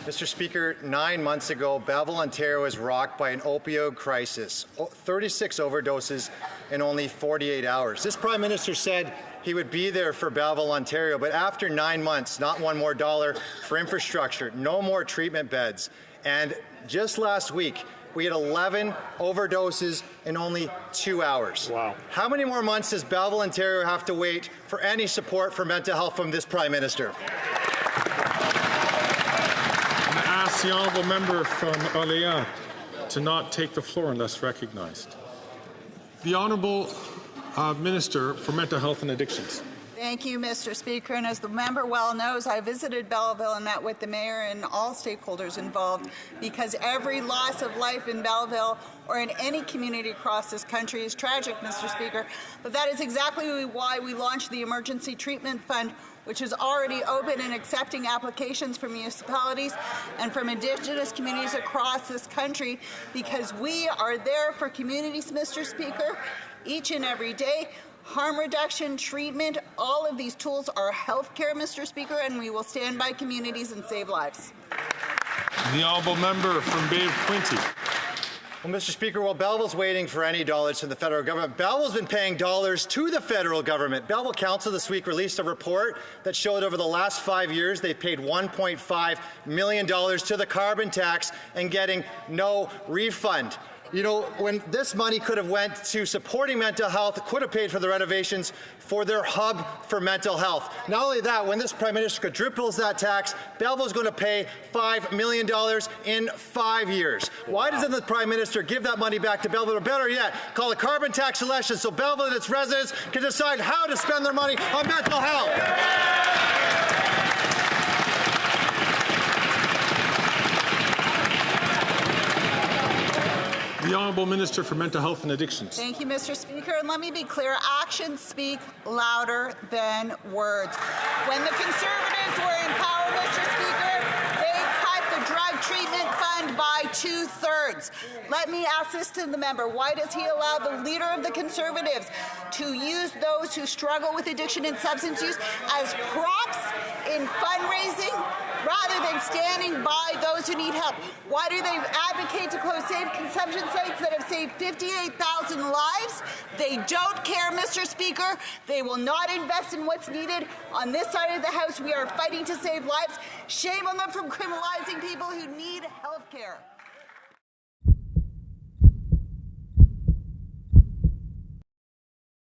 Mr. Speaker, 9 months ago, Belleville, Ontario was rocked by an opioid crisis, 36 overdoses in only 48 hours. This Prime Minister said he would be there for Belleville, Ontario, but after 9 months, not one more dollar for infrastructure, no more treatment beds. And just last week, we had 11 overdoses in only 2 hours. Wow. How many more months does Belleville, Ontario have to wait for any support for mental health from this Prime Minister? I ask the honourable member from Orléans to not take the floor unless recognized. The Honourable Minister for Mental Health and Addictions. Thank you, Mr. Speaker. And as the member well knows, I visited Belleville and met with the mayor and all stakeholders involved, because every loss of life in Belleville or in any community across this country is tragic, Mr. Speaker. But that is exactly why we launched the Emergency Treatment Fund, which is already open and accepting applications from municipalities and from Indigenous communities across this country, because we are there for communities, Mr. Speaker, each and every day. Harm reduction, treatment, all of these tools are health care, Mr. Speaker, and we will stand by communities and save lives. The honourable member from Bay of Quinte. Well, Mr. Speaker, while Belleville's waiting for any dollars from the federal government, Belleville's been paying dollars to the federal government. Belleville Council this week released a report that showed over the last 5 years they've paid $1.5 million to the carbon tax and getting no refund. You know, when this money could have went to supporting mental health, could have paid for the renovations for their hub for mental health. Not only that, when this Prime Minister quadruples that tax, Belleville's going to pay $5 million in 5 years. Why doesn't the Prime Minister give that money back to Belleville, or better yet, call a carbon tax election so Belleville and its residents can decide how to spend their money on mental health? The Honourable Minister for Mental Health and Addictions. Thank you, Mr. Speaker. And let me be clear, actions speak louder than words. When the Conservatives were in power, Mr. Speaker, they cut the drug treatment fund by 2/3. Let me ask this to the member. Why does he allow the leader of the Conservatives to use those who struggle with addiction and substance use as props in fundraising rather than standing by those who need help? Why do they advocate to close safe consumption sites that have saved 58,000 lives? They don't care, Mr. Speaker. They will not invest in what's needed. On this side of the House, we are fighting to save lives. Shame on them for criminalizing people who need health care.